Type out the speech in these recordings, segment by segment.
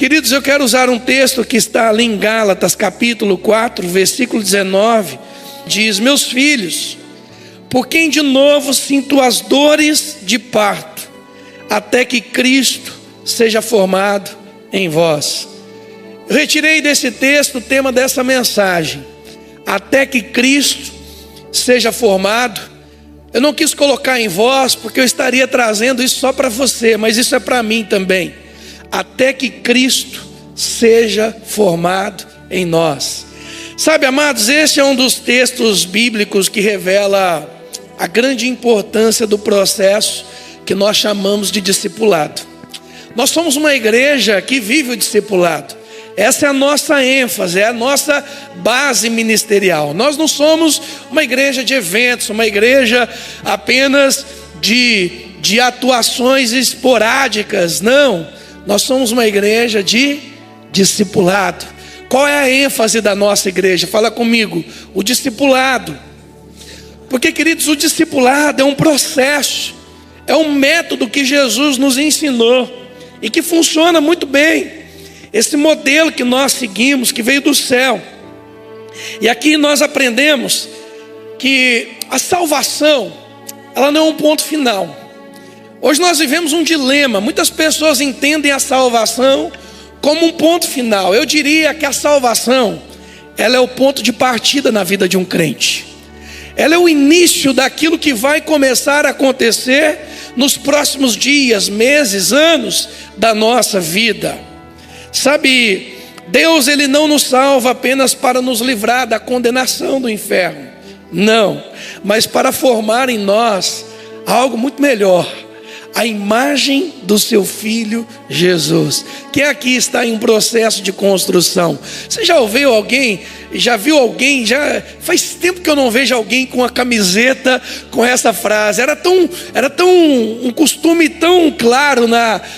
Queridos, eu quero usar um texto que está ali em Gálatas, capítulo 4, versículo 19. Diz: meus filhos, por quem de novo sinto as dores de parto, até que Cristo seja formado em vós. Eu retirei desse texto o tema dessa mensagem: até que Cristo seja formado. Eu não quis colocar em vós, porque eu estaria trazendo isso só para você, mas isso é para mim também. Até que Cristo seja formado em nós. Sabe, amados, esse é um dos textos bíblicos que revela a grande importância do processo que nós chamamos de discipulado. Nós somos uma igreja que vive o discipulado. Essa é a nossa ênfase, é a nossa base ministerial. Nós não somos uma igreja de eventos, uma igreja apenas de atuações esporádicas. Não, nós somos uma igreja de discipulado. Qual é a ênfase da nossa igreja? Fala comigo: o discipulado. Porque, queridos, o discipulado é um processo, é um método que Jesus nos ensinou e que funciona muito bem. Esse modelo que nós seguimos, que veio do céu. E aqui nós aprendemos que a salvação, ela não é um ponto final. Hoje nós vivemos um dilema. Muitas pessoas entendem a salvação como um ponto final. Eu diria que a salvação, ela é o ponto de partida na vida de um crente. Ela é o início daquilo que vai começar a acontecer nos próximos dias, meses, anos da nossa vida. Sabe, Deus, Ele não nos salva apenas para nos livrar da condenação do inferno. Não, mas para formar em nós algo muito melhor. A imagem do seu Filho Jesus, que aqui está em um processo de construção. Você já ouviu alguém, já viu alguém, faz tempo que eu não vejo alguém com a camiseta com essa frase. Era tão um costume tão claro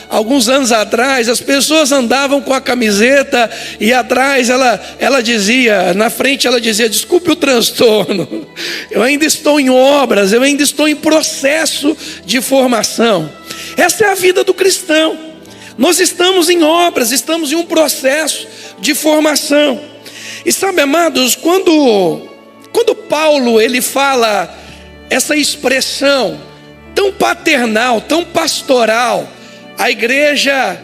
alguns anos atrás. As pessoas andavam com a camiseta e atrás ela dizia, na frente ela dizia: desculpe o transtorno, eu ainda estou em obras, eu ainda estou em processo de formação. Essa é a vida do cristão. Nós estamos em obras, estamos em um processo de formação. E sabe, amados, quando Paulo ele fala essa expressão tão paternal, tão pastoral, a igreja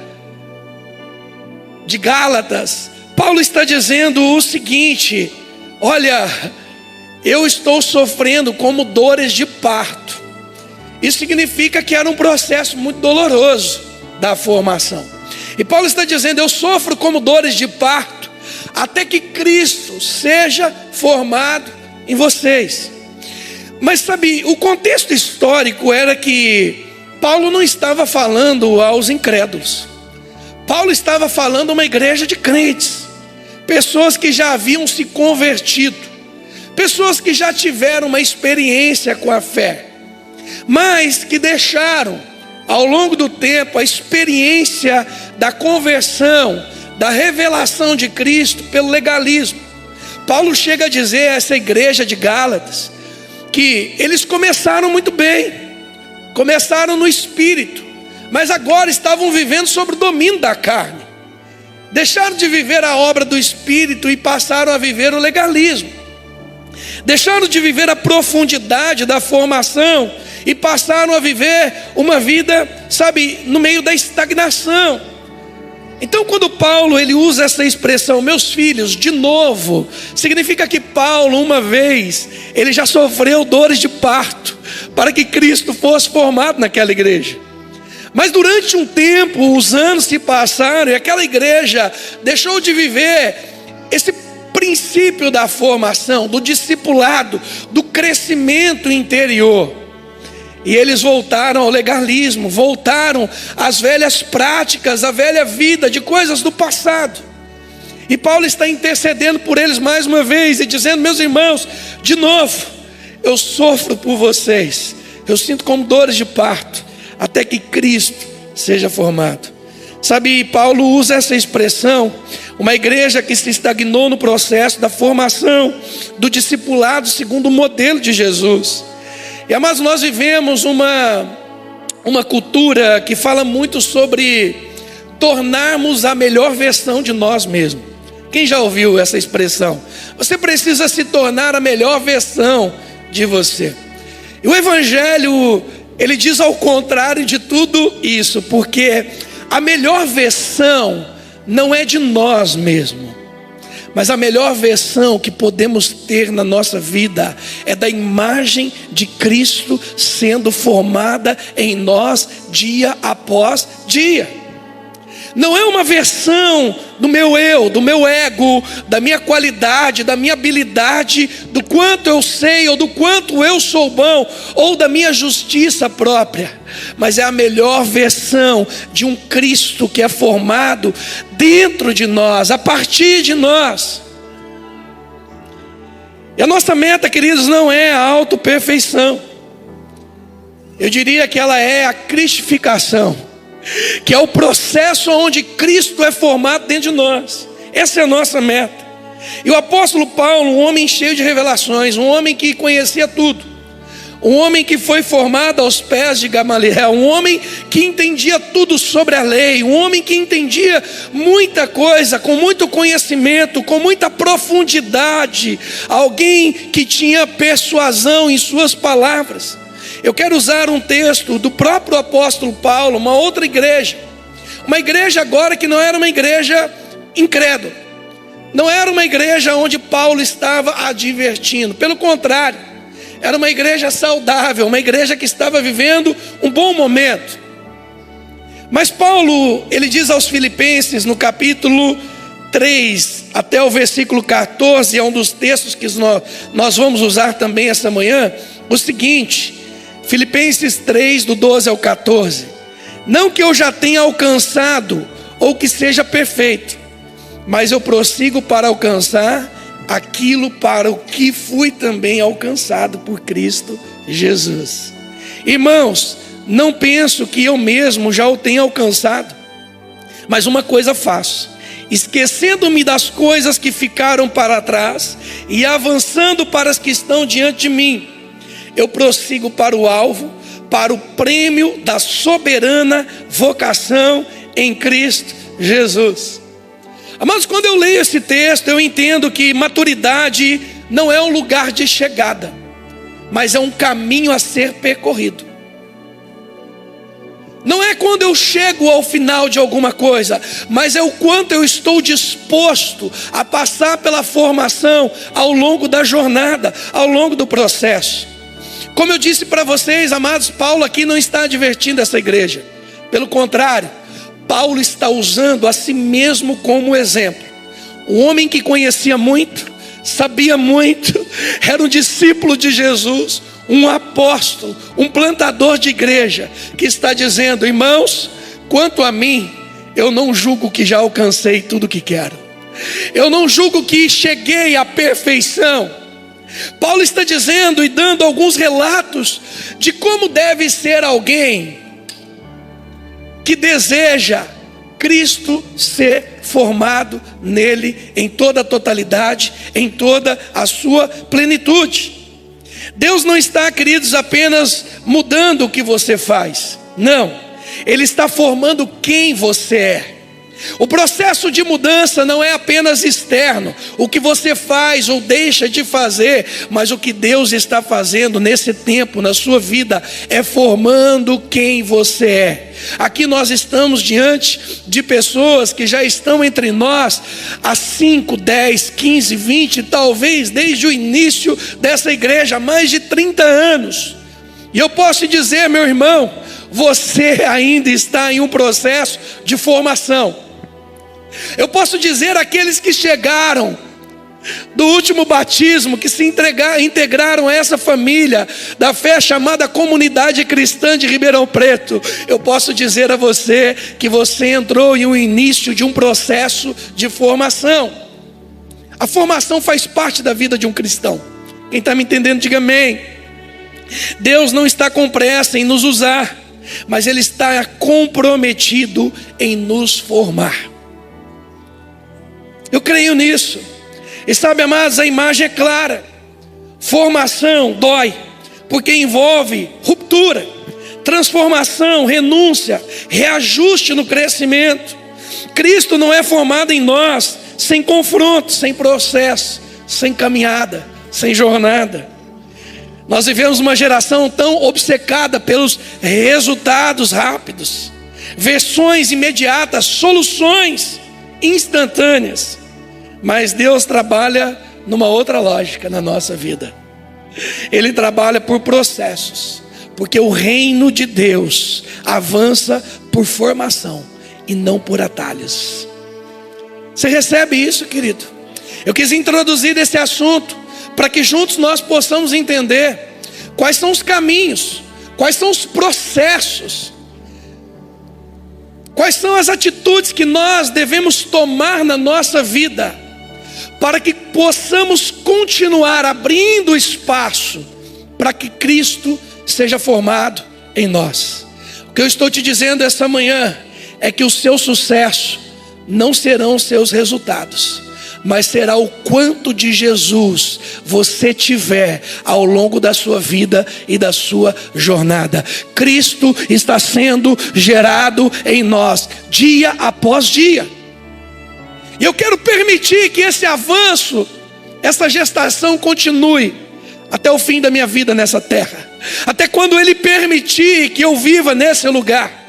de Gálatas, Paulo está dizendo o seguinte: olha, eu estou sofrendo como dores de parto. Isso significa que era um processo muito doloroso da formação. E Paulo está dizendo: eu sofro como dores de parto, até que Cristo seja formado em vocês. Mas sabe, o contexto histórico era que Paulo não estava falando aos incrédulos. Paulo estava falando a uma igreja de crentes, pessoas que já haviam se convertido, pessoas que já tiveram uma experiência com a fé, mas que deixaram ao longo do tempo a experiência da conversão, da revelação de Cristo pelo legalismo. Paulo chega a dizer a essa igreja de Gálatas que eles começaram muito bem, começaram no Espírito, mas agora estavam vivendo sob o domínio da carne. Deixaram de viver a obra do Espírito e passaram a viver o legalismo. Deixaram de viver a profundidade da formação e passaram a viver uma vida, sabe, no meio da estagnação. Então, quando Paulo ele usa essa expressão, meus filhos, de novo, significa que Paulo, uma vez, ele já sofreu dores de parto para que Cristo fosse formado naquela igreja. Mas durante um tempo, os anos se passaram e aquela igreja deixou de viver esse princípio da formação, do discipulado, do crescimento interior. E eles voltaram ao legalismo, voltaram às velhas práticas, à velha vida de coisas do passado. E Paulo está intercedendo por eles mais uma vez e dizendo: meus irmãos, de novo, eu sofro por vocês, eu sinto como dores de parto, até que Cristo seja formado. Sabe, Paulo usa essa expressão, uma igreja que se estagnou no processo da formação, do discipulado segundo o modelo de Jesus. E amados, nós vivemos uma cultura que fala muito sobre tornarmos a melhor versão de nós mesmos. Quem já ouviu essa expressão? Você precisa se tornar a melhor versão de você. E o Evangelho, ele diz ao contrário de tudo isso, porque a melhor versão não é de nós mesmos, mas a melhor versão que podemos ter na nossa vida é da imagem de Cristo sendo formada em nós dia após dia. Não é uma versão do meu eu, do meu ego, da minha qualidade, da minha habilidade, do quanto eu sei ou do quanto eu sou bom, ou da minha justiça própria, mas é a melhor versão de um Cristo que é formado dentro de nós, a partir de nós. E a nossa meta, queridos, não é a autoperfeição. Eu diria que ela é a cristificação, que é o processo onde Cristo é formado dentro de nós. Essa é a nossa meta. E o apóstolo Paulo, um homem cheio de revelações, um homem que conhecia tudo, um homem que foi formado aos pés de Gamaliel, um homem que entendia tudo sobre a lei, um homem que entendia muita coisa, com muito conhecimento, com muita profundidade, alguém que tinha persuasão em suas palavras. Eu quero usar um texto do próprio apóstolo Paulo, uma outra igreja. Uma igreja agora que não era uma igreja incrédula. Não era uma igreja onde Paulo estava advertindo. Pelo contrário, era uma igreja saudável, uma igreja que estava vivendo um bom momento. Mas Paulo, ele diz aos Filipenses no capítulo 3 até o versículo 14, é um dos textos que nós vamos usar também essa manhã, o seguinte: Filipenses 3, do 12 ao 14. Não que eu já tenha alcançado ou que seja perfeito, mas eu prossigo para alcançar aquilo para o que fui também alcançado por Cristo Jesus. Irmãos, não penso que eu mesmo já o tenha alcançado, mas uma coisa faço, esquecendo-me das coisas que ficaram para trás e avançando para as que estão diante de mim, eu prossigo para o alvo, para o prêmio da soberana vocação em Cristo Jesus. Amados, quando eu leio esse texto, eu entendo que maturidade não é um lugar de chegada, mas é um caminho a ser percorrido. Não é quando eu chego ao final de alguma coisa, mas é o quanto eu estou disposto a passar pela formação ao longo da jornada, ao longo do processo. Como eu disse para vocês, amados, Paulo aqui não está advertindo essa igreja. Pelo contrário, Paulo está usando a si mesmo como exemplo. Um homem que conhecia muito, sabia muito, era um discípulo de Jesus, um apóstolo, um plantador de igreja, que está dizendo: irmãos, quanto a mim, eu não julgo que já alcancei tudo que quero. Eu não julgo que cheguei à perfeição. Paulo está dizendo e dando alguns relatos de como deve ser alguém que deseja Cristo ser formado nele em toda a totalidade, em toda a sua plenitude. Deus não está, queridos, apenas mudando o que você faz. Não, Ele está formando quem você é. O processo de mudança não é apenas externo, o que você faz ou deixa de fazer, mas o que Deus está fazendo nesse tempo, na sua vida, é formando quem você é. Aqui nós estamos diante de pessoas que já estão entre nós há 5, 10, 15, 20, talvez desde o início dessa igreja, há mais de 30 anos. E eu posso dizer, meu irmão, você ainda está em um processo de formação. Eu posso dizer àqueles que chegaram do último batismo, que se integraram a essa família da fé chamada Comunidade Cristã de Ribeirão Preto, eu posso dizer a você que você entrou em um início de um processo de formação. A formação faz parte da vida de um cristão. Quem está me entendendo, diga amém. Deus não está com pressa em nos usar, mas Ele está comprometido em nos formar. Eu creio nisso. E sabe, amados, a imagem é clara. Formação dói, porque envolve ruptura, transformação, renúncia, reajuste no crescimento. Cristo não é formado em nós sem confronto, sem processo, sem caminhada, sem jornada. Nós vivemos uma geração tão obcecada pelos resultados rápidos, versões imediatas, soluções instantâneas. Mas Deus trabalha numa outra lógica na nossa vida. Ele trabalha por processos, porque o reino de Deus avança por formação e não por atalhos. Você recebe isso, querido? Eu quis introduzir esse assunto para que juntos nós possamos entender quais são os caminhos, quais são os processos, quais são as atitudes que nós devemos tomar na nossa vida, para que possamos continuar abrindo espaço para que Cristo seja formado em nós. O que eu estou te dizendo essa manhã é que o seu sucesso não serão os seus resultados, mas será o quanto de Jesus você tiver ao longo da sua vida e da sua jornada. Cristo está sendo gerado em nós, dia após dia. E eu quero permitir que esse avanço, essa gestação continue até o fim da minha vida nessa terra. Até quando Ele permitir que eu viva nesse lugar.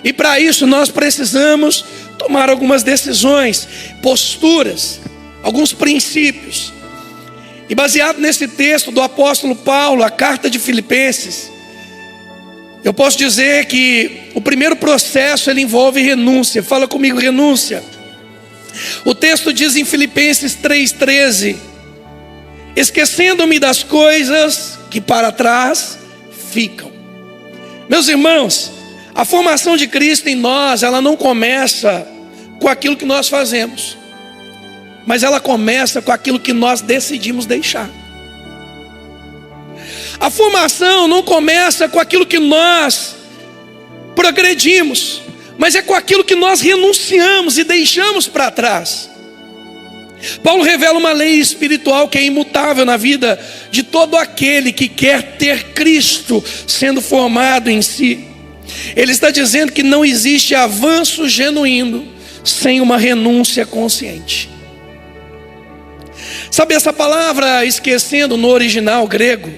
E para isso nós precisamos tomar algumas decisões, posturas, alguns princípios. E baseado nesse texto do apóstolo Paulo, a carta de Filipenses, eu posso dizer que o primeiro processo ele envolve renúncia. Fala comigo, renúncia. O texto diz em Filipenses 3,13: esquecendo-me das coisas que para trás ficam. Meus irmãos, a formação de Cristo em nós, ela não começa com aquilo que nós fazemos, mas ela começa com aquilo que nós decidimos deixar. A formação não começa com aquilo que nós progredimos, mas é com aquilo que nós renunciamos e deixamos para trás. Paulo revela uma lei espiritual que é imutável na vida de todo aquele que quer ter Cristo sendo formado em si. Ele está dizendo que não existe avanço genuíno sem uma renúncia consciente. Sabe, essa palavra esquecendo no original grego,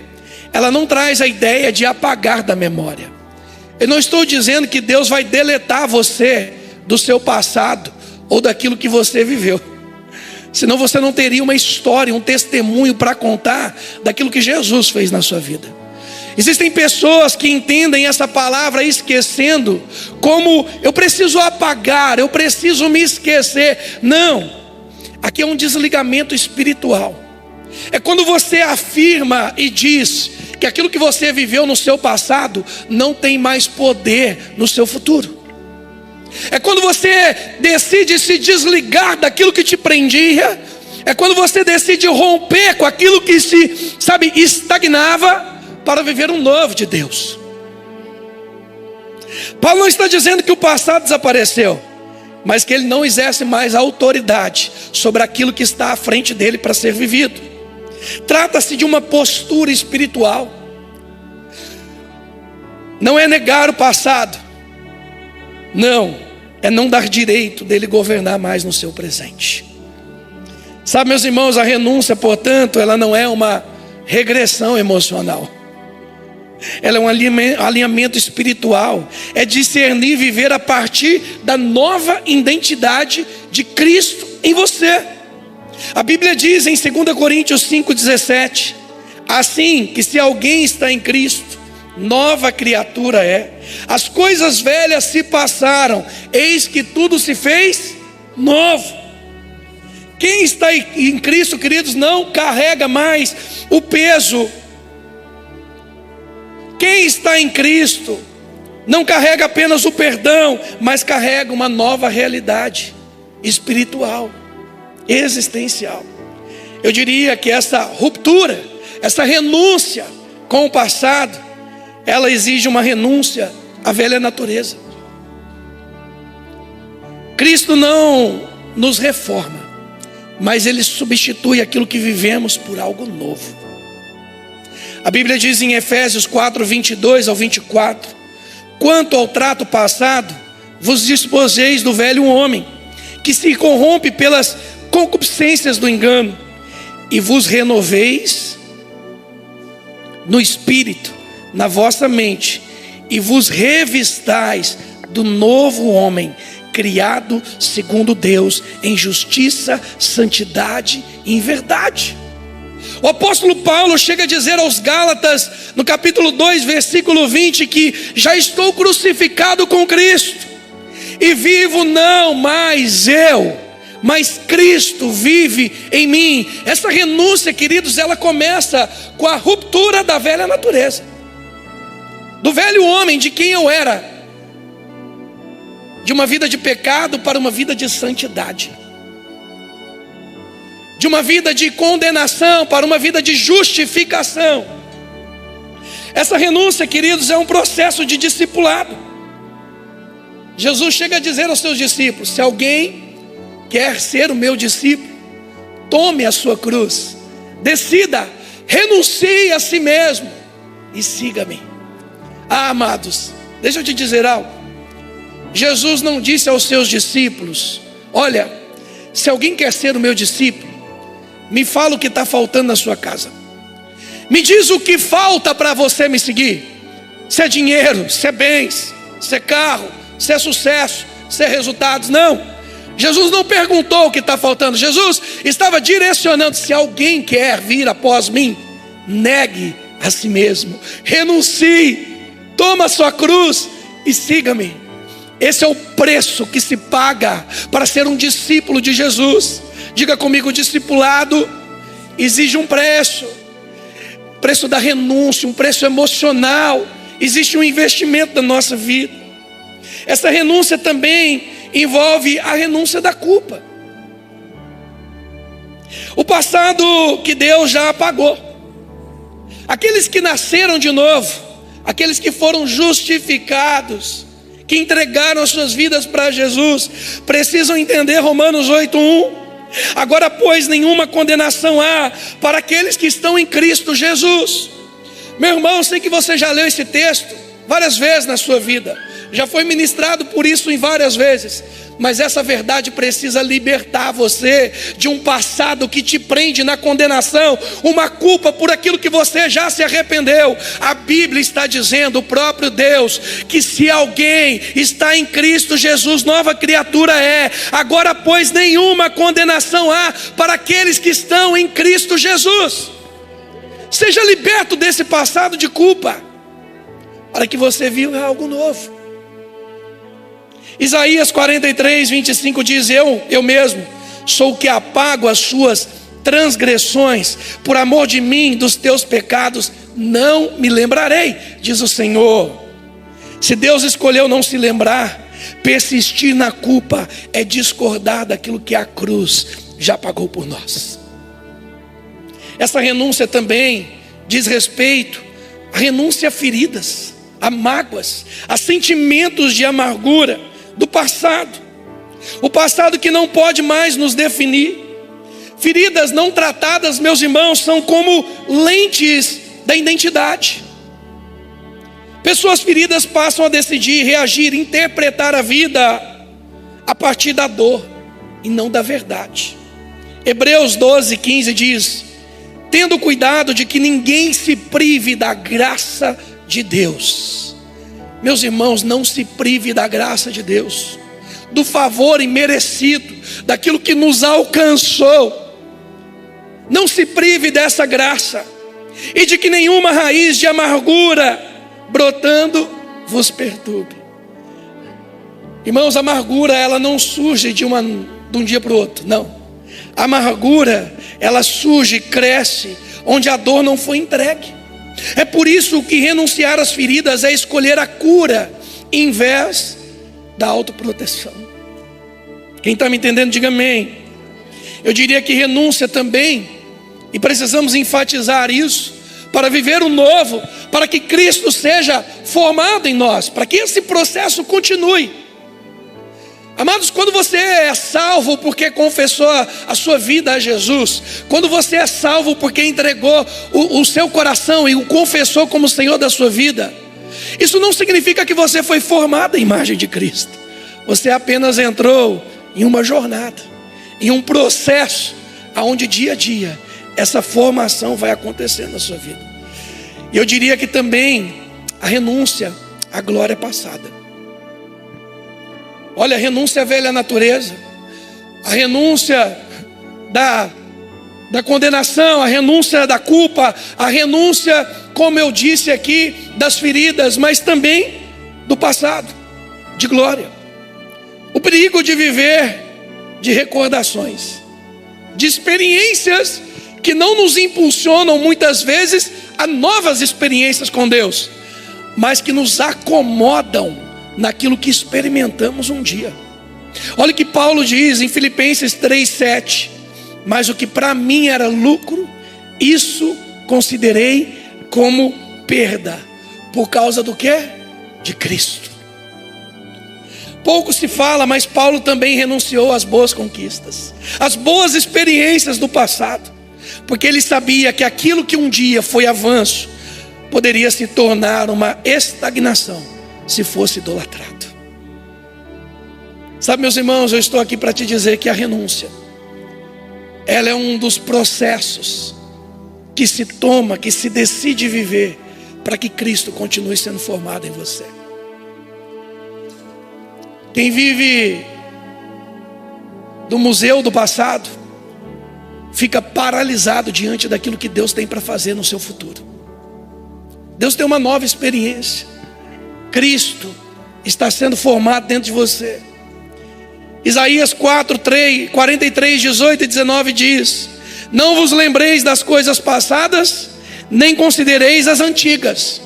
ela não traz a ideia de apagar da memória. Eu não estou dizendo que Deus vai deletar você do seu passado ou daquilo que você viveu. Senão você não teria uma história, um testemunho para contar daquilo que Jesus fez na sua vida. Existem pessoas que entendem essa palavra esquecendo como eu preciso apagar, eu preciso me esquecer. Não, aqui é um desligamento espiritual. É quando você afirma e diz que aquilo que você viveu no seu passado não tem mais poder no seu futuro. É quando você decide se desligar daquilo que te prendia. É quando você decide romper com aquilo que se, estagnava, para viver um novo de Deus. Paulo não está dizendo que o passado desapareceu, mas que ele não exerce mais a autoridade sobre aquilo que está à frente dele para ser vivido. Trata-se de uma postura espiritual. Não é negar o passado, não, é não dar direito dele governar mais no seu presente. Sabe, meus irmãos, a renúncia, portanto, ela não é uma regressão emocional. Ela é um alinhamento espiritual. É discernir e viver a partir da nova identidade de Cristo em você. A Bíblia diz em 2 Coríntios 5,17: assim que se alguém está em Cristo, nova criatura é. As coisas velhas se passaram, eis que tudo se fez novo. Quem está em Cristo, queridos, não carrega mais o peso. Quem está em Cristo não carrega apenas o perdão, mas carrega uma nova realidade espiritual, existencial. Eu diria que essa ruptura, essa renúncia com o passado, ela exige uma renúncia à velha natureza. Cristo não nos reforma, mas Ele substitui aquilo que vivemos por algo novo. A Bíblia diz em Efésios 4, 22 ao 24: quanto ao trato passado, vos despojeis do velho homem, que se corrompe pelas concupiscências do engano, e vos renoveis no espírito, na vossa mente, e vos revistais do novo homem, criado segundo Deus, em justiça, santidade e em verdade. O apóstolo Paulo chega a dizer aos Gálatas, no capítulo 2, versículo 20, que já estou crucificado com Cristo, e vivo não mais eu, mas Cristo vive em mim. Essa renúncia, queridos, ela começa com a ruptura da velha natureza, do velho homem de quem eu era, de uma vida de pecado para uma vida de santidade, de uma vida de condenação para uma vida de justificação. Essa renúncia, queridos, é um processo de discipulado. Jesus chega a dizer aos seus discípulos: se alguém quer ser o meu discípulo, tome a sua cruz, decida, renuncie a si mesmo e siga-me. Ah, amados, deixa eu te dizer algo. Jesus não disse aos seus discípulos: olha, se alguém quer ser o meu discípulo, me fala o que está faltando na sua casa, me diz o que falta para você me seguir. Se é dinheiro, se é bens, se é carro, se é sucesso, se é resultados. Não, Jesus não perguntou o que está faltando. Jesus estava direcionando: se alguém quer vir após mim, negue a si mesmo, renuncie, toma a sua cruz e siga-me. Esse é o preço que se paga para ser um discípulo de Jesus. Diga comigo: o discipulado exige um preço. Preço da renúncia, um preço emocional. Existe um investimento da nossa vida. Essa renúncia também envolve a renúncia da culpa. O passado que Deus já apagou. Aqueles que nasceram de novo, aqueles que foram justificados, que entregaram as suas vidas para Jesus, precisam entender Romanos 8:1. Agora, pois, nenhuma condenação há para aqueles que estão em Cristo Jesus. Meu irmão, eu sei que você já leu esse texto várias vezes na sua vida, já foi ministrado por isso em várias vezes, mas essa verdade precisa libertar você de um passado que te prende na condenação, uma culpa por aquilo que você já se arrependeu. A Bíblia está dizendo, o próprio Deus, que se alguém está em Cristo Jesus, nova criatura é. Agora, pois, nenhuma condenação há para aqueles que estão em Cristo Jesus. Seja liberto desse passado de culpa, para que você viva algo novo. Isaías 43:25 diz: eu mesmo sou o que apago as suas transgressões, por amor de mim, dos teus pecados não me lembrarei, diz o Senhor. Se Deus escolheu não se lembrar, persistir na culpa é discordar daquilo que a cruz já pagou por nós. Essa renúncia também diz respeito à renúncia a feridas, a mágoas, a sentimentos de amargura do passado. O passado que não pode mais nos definir. Feridas não tratadas, meus irmãos, são como lentes da identidade. Pessoas feridas passam a decidir, reagir, interpretar a vida a partir da dor e não da verdade. Hebreus 12:15 diz: tendo cuidado de que ninguém se prive da graça de Deus. Meus irmãos, não se prive da graça de Deus, do favor imerecido, daquilo que nos alcançou. Não se prive dessa graça, e de que nenhuma raiz de amargura brotando vos perturbe. Irmãos, a amargura ela não surge de um dia para o outro, não. A amargura ela surge, cresce onde a dor não foi entregue. É por isso que renunciar às feridas é escolher a cura em vez da autoproteção. Quem está me entendendo, diga amém. Eu diria que renúncia também, e precisamos enfatizar isso, para viver o novo, para que Cristo seja formado em nós, para que esse processo continue. Amados, quando você é salvo porque confessou a sua vida a Jesus, quando você é salvo porque entregou o seu coração e o confessou como Senhor da sua vida, isso não significa que você foi formado à imagem de Cristo. Você apenas entrou em uma jornada, em um processo, onde dia a dia essa formação vai acontecer na sua vida. E eu diria que também a renúncia à glória passada. Olha, a renúncia à velha natureza, a renúncia da condenação, a renúncia da culpa, a renúncia, como eu disse aqui, das feridas, mas também do passado, de glória. O perigo de viver de recordações, de experiências que não nos impulsionam muitas vezes a novas experiências com Deus, mas que nos acomodam naquilo que experimentamos um dia. Olha o que Paulo diz em Filipenses 3:7: mas o que para mim era lucro, isso considerei como perda, por causa do quê? De Cristo. Pouco se fala, mas Paulo também renunciou às boas conquistas, às boas experiências do passado, porque ele sabia que aquilo que um dia foi avanço, poderia se tornar uma estagnação, se fosse idolatrado. Sabe, meus irmãos, eu estou aqui para te dizer que a renúncia, ela é um dos processos que se toma, que se decide viver, para que Cristo continue sendo formado em você. Quem vive do museu do passado, fica paralisado diante daquilo que Deus tem para fazer no seu futuro. Deus tem uma nova experiência. Cristo está sendo formado dentro de você. Isaías 43, 18 e 19 diz: não vos lembreis das coisas passadas, nem considereis as antigas.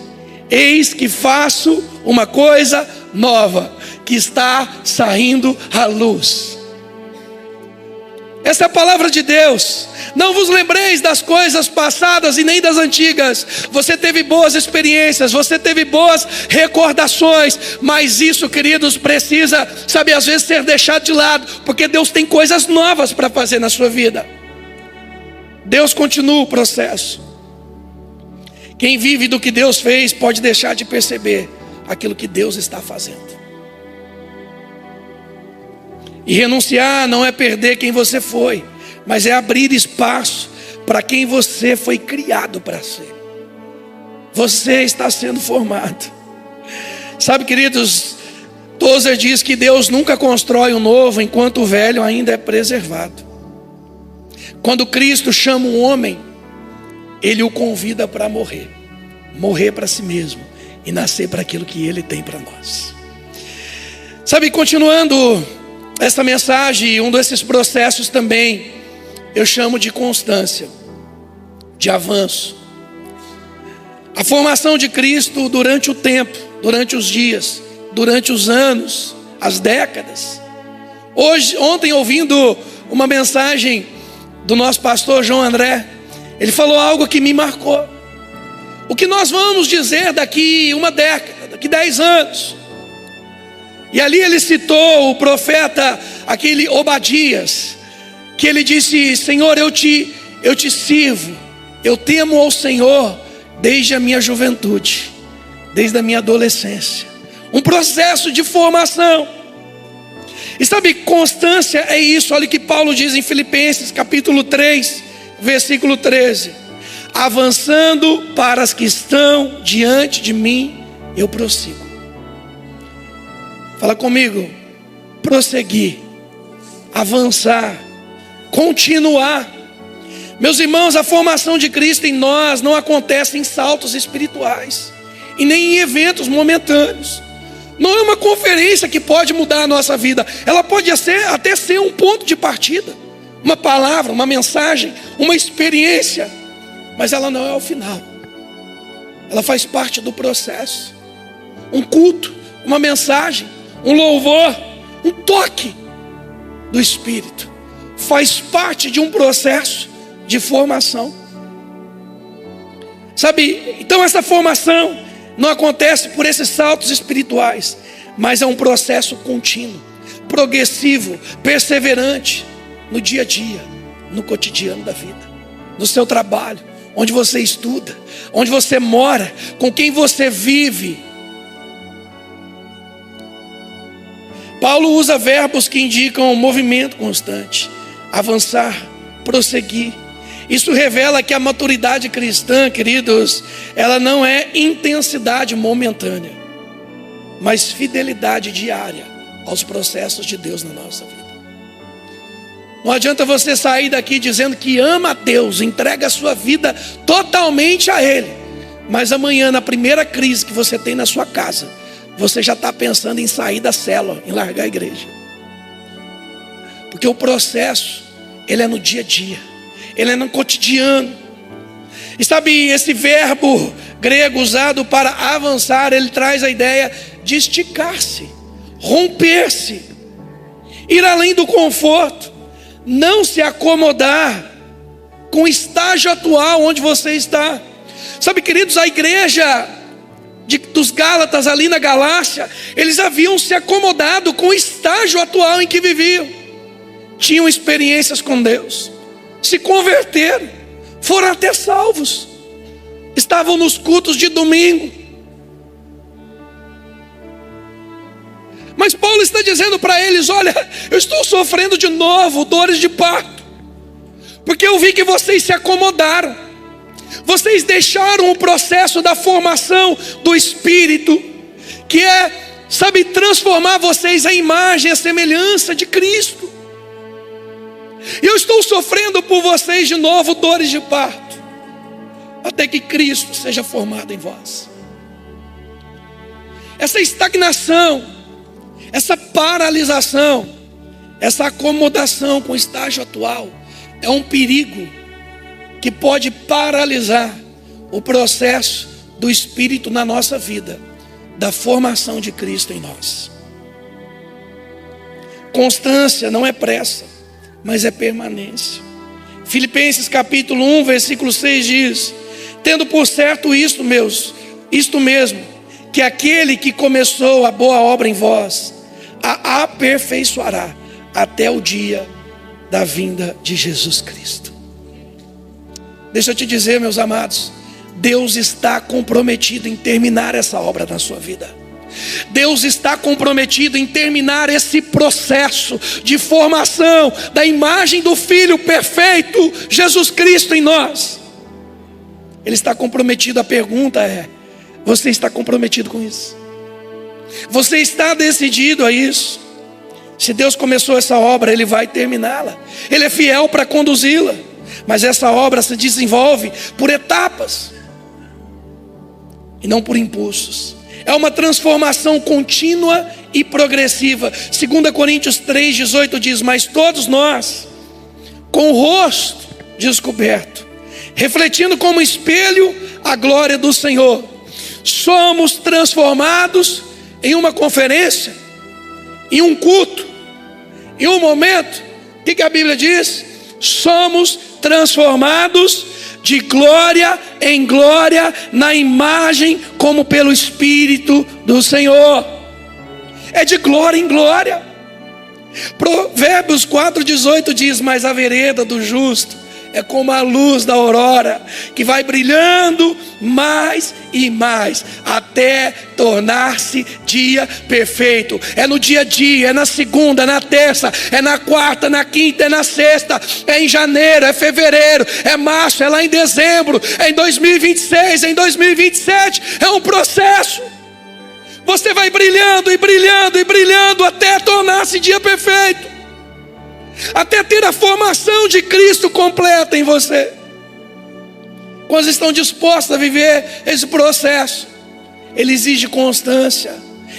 Eis que faço uma coisa nova, que está saindo à luz. Essa é a palavra de Deus. Não vos lembreis das coisas passadas e nem das antigas. Você teve boas experiências, você teve boas recordações, mas isso, queridos, precisa, sabe, às vezes ser deixado de lado, porque Deus tem coisas novas para fazer na sua vida. Deus continua o processo. Quem vive do que Deus fez pode deixar de perceber aquilo que Deus está fazendo. E renunciar não é perder quem você foi, mas é abrir espaço para quem você foi criado para ser. Você está sendo formado. Sabe, queridos, Tozer diz que Deus nunca constrói o novo enquanto o velho ainda é preservado. Quando Cristo chama um homem, Ele o convida para morrer. Morrer para si mesmo e nascer para aquilo que Ele tem para nós. Sabe, continuando essa mensagem, um desses processos também, eu chamo de constância, de avanço. A formação de Cristo durante o tempo, durante os dias, durante os anos, as décadas. Ontem, ouvindo uma mensagem do nosso pastor João André, ele falou algo que me marcou. O que nós vamos dizer daqui uma década, daqui 10 anos? E ali ele citou o profeta, aquele Obadias, que ele disse: Senhor, eu te sirvo, eu temo ao Senhor desde a minha juventude, desde a minha adolescência. Um processo de formação. E sabe, constância é isso. Olha o que Paulo diz em Filipenses capítulo 3, versículo 13: avançando para as que estão diante de mim, eu prossigo. Fala comigo: prosseguir, avançar, continuar. Meus irmãos, a formação de Cristo em nós não acontece em saltos espirituais e nem em eventos momentâneos. Não é uma conferência que pode mudar a nossa vida. Ela pode até ser um ponto de partida, uma palavra, uma mensagem, uma experiência, mas ela não é o final. Ela faz parte do processo. Um culto, uma mensagem, um louvor, um toque do Espírito faz parte de um processo de formação. Sabe, então essa formação não acontece por esses saltos espirituais, mas é um processo contínuo, progressivo, perseverante, no dia a dia, no cotidiano da vida, no seu trabalho, onde você estuda, onde você mora, com quem você vive. Paulo usa verbos que indicam um movimento constante, avançar, prosseguir. Isso revela que a maturidade cristã, queridos, ela não é intensidade momentânea, mas fidelidade diária aos processos de Deus na nossa vida. Não adianta você sair daqui dizendo que ama a Deus, entrega a sua vida totalmente a Ele, mas amanhã, na primeira crise que você tem na sua casa, você já está pensando em sair da célula, em largar a igreja. Porque o processo, ele é no dia a dia, ele é no cotidiano. E sabe, esse verbo grego usado para avançar, ele traz a ideia de esticar-se, romper-se, ir além do conforto, não se acomodar com o estágio atual onde você está. Sabe, queridos, a igreja dos Gálatas ali na Galácia, eles haviam se acomodado com o estágio atual em que viviam. Tinham experiências com Deus, se converteram, foram até salvos, estavam nos cultos de domingo. Mas Paulo está dizendo para eles: olha, eu estou sofrendo de novo dores de parto, porque eu vi que vocês se acomodaram, vocês deixaram o processo da formação do Espírito, que é, sabe, transformar vocês à imagem, à semelhança de Cristo. E eu estou sofrendo por vocês de novo dores de parto, até que Cristo seja formado em vós. Essa estagnação, essa paralisação, essa acomodação com o estágio atual é um perigo que pode paralisar o processo do Espírito na nossa vida, da formação de Cristo em nós. Constância não é pressa, mas é permanência. Filipenses capítulo 1, versículo 6 diz: tendo por certo isto mesmo, que aquele que começou a boa obra em vós, a aperfeiçoará até o dia da vinda de Jesus Cristo. Deixa eu te dizer, meus amados, Deus está comprometido em terminar essa obra na sua vida. Deus está comprometido em terminar esse processo de formação da imagem do Filho perfeito, Jesus Cristo em nós. Ele está comprometido. A pergunta é: você está comprometido com isso? Você está decidido a isso? Se Deus começou essa obra, Ele vai terminá-la. Ele é fiel para conduzi-la. Mas essa obra se desenvolve por etapas e não por impulsos. É uma transformação contínua e progressiva. 2 Coríntios 3,18 diz: mas todos nós, com o rosto descoberto, refletindo como espelho a glória do Senhor, somos transformados em uma conferência, em um culto, em um momento. O que a Bíblia diz? Somos transformados de glória em glória, na imagem como pelo Espírito do Senhor. É de glória em glória. Provérbios 4,18 diz: mas a vereda do justo é como a luz da aurora, que vai brilhando mais e mais, até tornar-se dia perfeito. É no dia a dia, é na segunda, na terça, é na quarta, na quinta, é na sexta, é em janeiro, é fevereiro, é março, é lá em dezembro, é em 2026, é em 2027. É um processo. Você vai brilhando e brilhando e brilhando até tornar-se dia perfeito, até ter a formação de Cristo completa em você. Quando estão dispostos a viver esse processo, ele exige constância,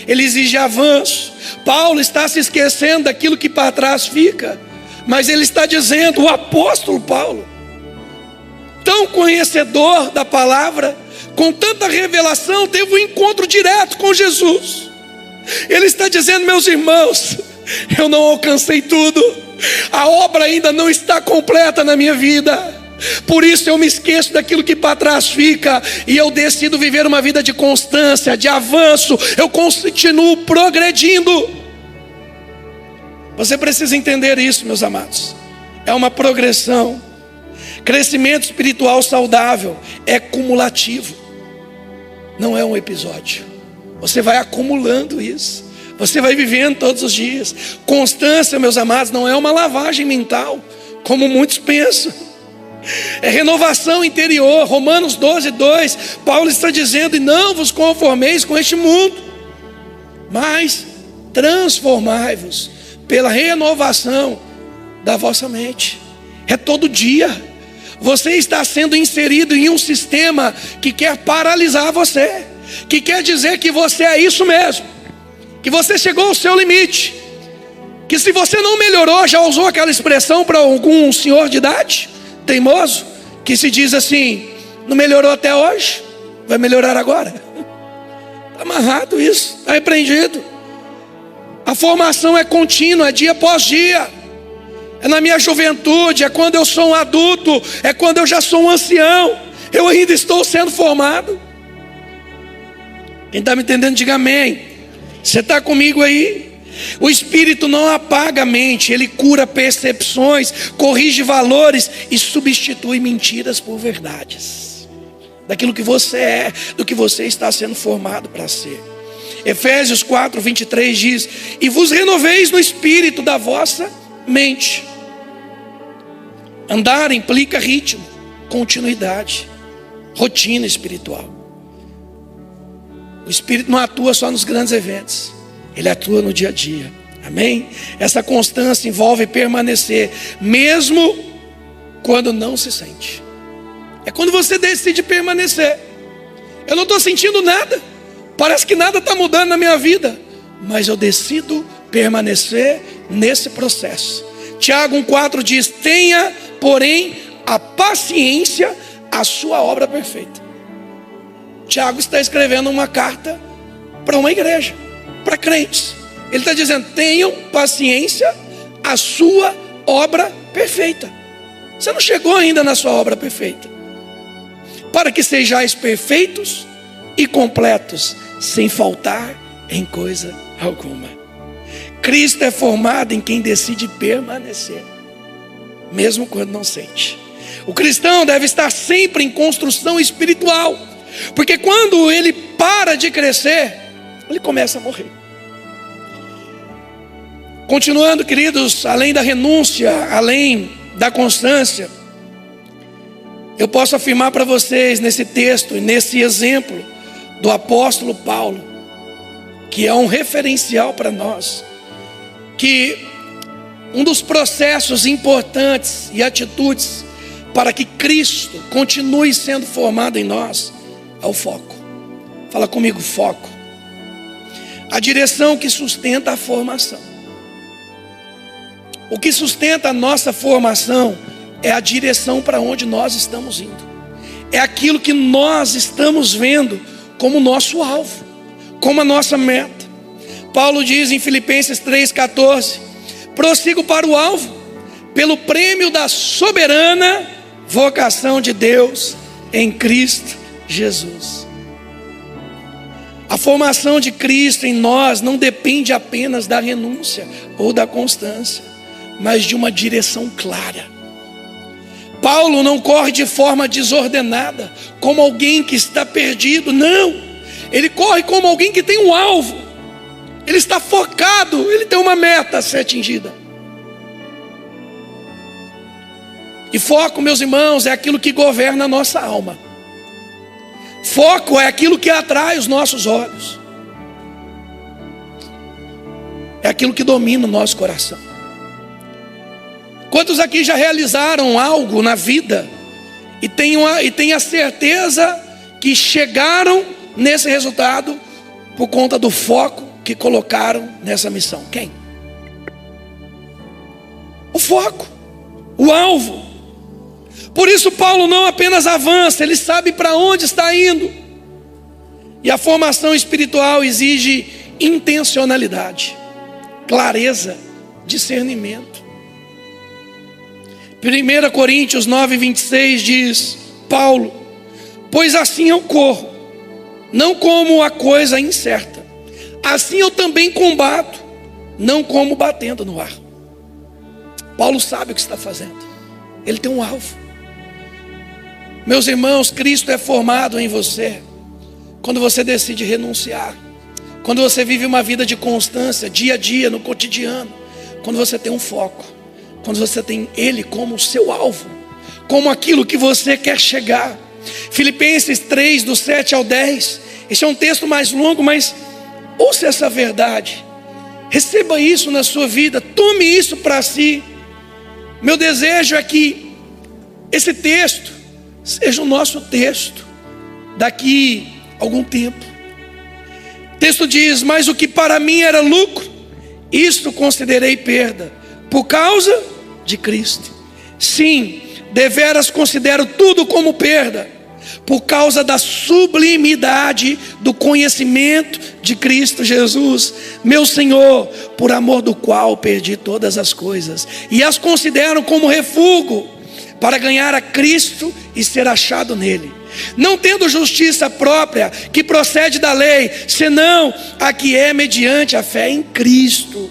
ele exige avanço. Paulo está se esquecendo daquilo que para trás fica, mas ele está dizendo, o apóstolo Paulo, tão conhecedor da palavra, com tanta revelação, teve um encontro direto com Jesus. Ele está dizendo: meus irmãos, eu não alcancei tudo, a obra ainda não está completa na minha vida. Por isso eu me esqueço daquilo que para trás fica, e eu decido viver uma vida de constância, de avanço. Eu continuo progredindo. Você precisa entender isso, meus amados. É uma progressão. Crescimento espiritual saudável é cumulativo, não é um episódio. Você vai acumulando isso, Você vai vivendo todos os dias. Constância, meus amados, não é uma lavagem mental, como muitos pensam. É renovação interior. Romanos 12:2, Paulo está dizendo: e não vos conformeis com este mundo, mas transformai-vos pela renovação da vossa mente. É todo dia. Você está sendo inserido em um sistema que quer paralisar você, que quer dizer que você é isso mesmo, que você chegou ao seu limite, que se você não melhorou, já usou aquela expressão para algum senhor de idade teimoso, que se diz assim: não melhorou até hoje, vai melhorar agora. Está amarrado isso, está repreendido. A formação é contínua, é dia após dia. É na minha juventude, é quando eu sou um adulto, é quando eu já sou um ancião, eu ainda estou sendo formado. Quem está me entendendo, diga amém. Você está comigo aí? O Espírito não apaga a mente, ele cura percepções, corrige valores e substitui mentiras por verdades, daquilo que você é, do que você está sendo formado para ser. Efésios 4:23 diz: e vos renoveis no espírito da vossa mente. Andar implica ritmo, continuidade, rotina espiritual. O Espírito não atua só nos grandes eventos, ele atua no dia a dia. Amém? Essa constância envolve permanecer, mesmo quando não se sente. É quando você decide permanecer. Eu não estou sentindo nada, parece que nada está mudando na minha vida, mas eu decido permanecer nesse processo. Tiago 1:4 diz: tenha, porém, a paciência, a sua obra perfeita. Tiago está escrevendo uma carta para uma igreja, para crentes. Ele está dizendo: tenham paciência, a sua obra perfeita. Você não chegou ainda na sua obra perfeita. Para que sejais perfeitos e completos, sem faltar em coisa alguma. Cristo é formado em quem decide permanecer, mesmo quando não sente. O cristão deve estar sempre em construção espiritual, porque quando ele para de crescer, ele começa a morrer. Continuando, queridos, além da renúncia, além da constância, eu posso afirmar para vocês nesse texto, nesse exemplo do apóstolo Paulo, que é um referencial para nós, que um dos processos importantes e atitudes para que Cristo continue sendo formado em nós é o foco. Fala comigo, foco. A direção que sustenta a formação. O que sustenta a nossa formação é a direção para onde nós estamos indo. É aquilo que nós estamos vendo como nosso alvo, como a nossa meta. Paulo diz em Filipenses 3:14: prossigo para o alvo, pelo prêmio da soberana vocação de Deus em Cristo Jesus. A formação de Cristo em nós não depende apenas da renúncia ou da constância, mas de uma direção clara. Paulo não corre de forma desordenada, como alguém que está perdido, não. Ele corre como alguém que tem um alvo. Ele está focado, ele tem uma meta a ser atingida. E foco, meus irmãos, é aquilo que governa a nossa alma. Foco é aquilo que atrai os nossos olhos. É aquilo que domina o nosso coração. Quantos aqui já realizaram algo na vida e têm a certeza que chegaram nesse resultado por conta do foco que colocaram nessa missão? Quem? O foco, o alvo. Por isso Paulo não apenas avança, ele sabe para onde está indo. E a formação espiritual exige intencionalidade, clareza, discernimento. 1 Coríntios 9:26 diz Paulo: pois assim eu corro, não como a coisa incerta, assim eu também combato, não como batendo no ar. Paulo sabe o que está fazendo, ele tem um alvo. Meus irmãos, Cristo é formado em você quando você decide renunciar, Quando você vive uma vida de constância, dia a dia, no cotidiano. Quando você tem um foco. Quando você tem Ele como o seu alvo. Como aquilo que você quer chegar. Filipenses 3, do 7 ao 10. Esse é um texto mais longo, mas ouça essa verdade. Receba isso na sua vida. Tome isso para si. Meu desejo é que esse texto seja o nosso texto daqui a algum tempo. O texto diz: mas o que para mim era lucro, isto considerei perda, por causa de Cristo. Sim, deveras considero tudo como perda, por causa da sublimidade do conhecimento de Cristo Jesus, meu Senhor, por amor do qual perdi todas as coisas, e as considero como refúgio, para ganhar a Cristo e ser achado nele, não tendo justiça própria que procede da lei, senão a que é mediante a fé em Cristo,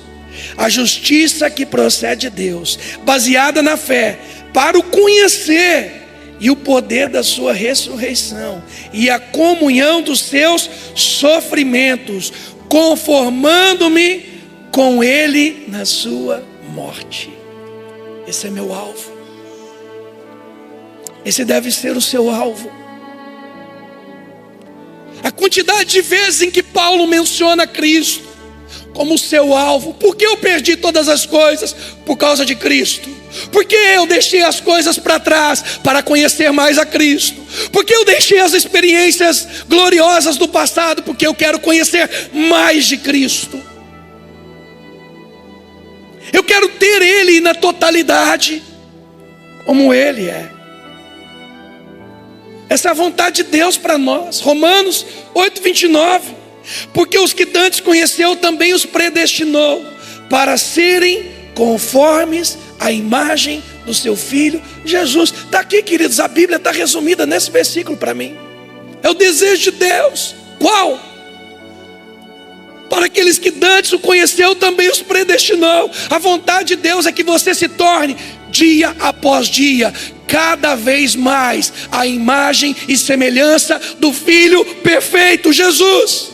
a justiça que procede de Deus, baseada na fé, para o conhecer e o poder da sua ressurreição e a comunhão dos seus sofrimentos, conformando-me com ele na sua morte. Esse é meu alvo. Esse deve ser o seu alvo. A quantidade de vezes em que Paulo menciona Cristo como seu alvo. Por que eu perdi todas as coisas? Por causa de Cristo. Por que eu deixei as coisas para trás para conhecer mais a Cristo? Por que eu deixei as experiências gloriosas do passado? Porque eu quero conhecer mais de Cristo. Eu quero ter Ele na totalidade, como Ele é. Essa é a vontade de Deus para nós. Romanos 8:29. Porque os que dantes conheceu também os predestinou para serem conformes à imagem do seu Filho Jesus. Está aqui, queridos, a Bíblia está resumida nesse versículo para mim. É o desejo de Deus. Qual? Para aqueles que dantes o conheceu também os predestinou. A vontade de Deus é que você se torne, dia após dia, cada vez mais a imagem e semelhança do Filho perfeito, Jesus.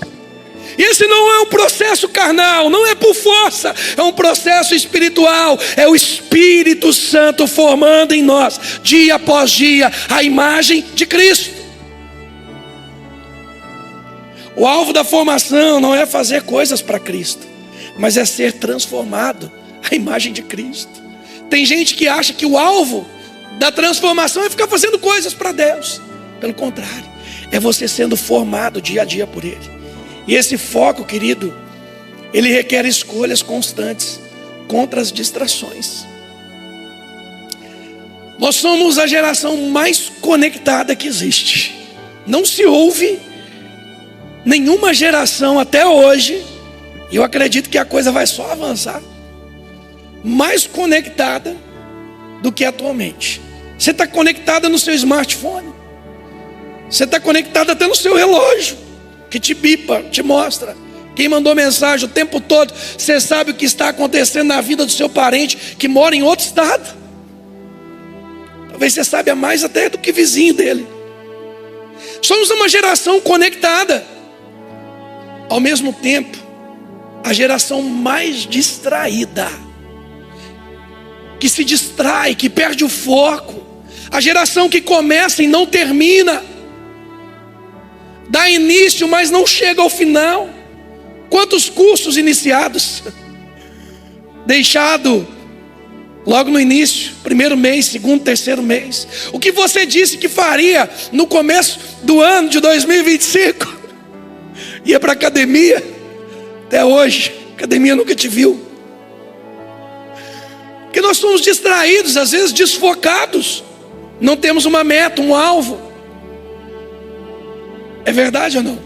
E esse não é um processo carnal, não é por força, é um processo espiritual. É o Espírito Santo formando em nós, dia após dia, a imagem de Cristo. O alvo da formação não é fazer coisas para Cristo, mas é ser transformado à imagem de Cristo. Tem gente que acha que o alvo da transformação é ficar fazendo coisas para Deus. Pelo contrário, é você sendo formado dia a dia por Ele. E esse foco, querido, ele requer escolhas constantes contra as distrações. Nós somos a geração mais conectada que existe. Não se ouve nenhuma geração até hoje, e eu acredito que a coisa vai só avançar, mais conectada do que atualmente. Você está conectada no seu smartphone. Você está conectado até no seu relógio, que te bipa, te mostra quem mandou mensagem o tempo todo. Você sabe o que está acontecendo na vida do seu parente que mora em outro estado. Talvez você saiba mais até do que vizinho dele. Somos uma geração conectada. Ao mesmo tempo, a geração mais distraída, que se distrai, que perde o foco. A geração que começa e não termina, dá início, mas não chega ao final. Quantos cursos iniciados, deixado logo no início, primeiro mês, segundo, terceiro mês. O que você disse que faria no começo do ano de 2025, ia para a academia, até hoje, a academia nunca te viu. Porque nós somos distraídos, às vezes desfocados, não temos uma meta, um alvo. É verdade ou não?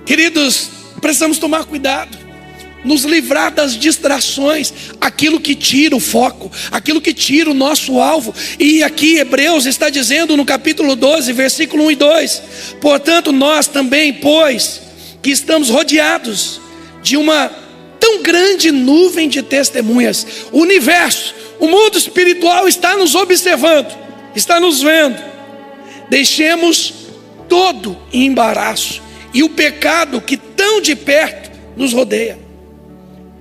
Queridos, precisamos tomar cuidado, nos livrar das distrações, aquilo que tira o foco, aquilo que tira o nosso alvo. E aqui Hebreus está dizendo no capítulo 12, versículo 1 e 2: portanto nós também, pois que estamos rodeados de uma tão grande nuvem de testemunhas, o universo, o mundo espiritual está nos observando, está nos vendo. Deixemos todo embaraço e o pecado que tão de perto nos rodeia.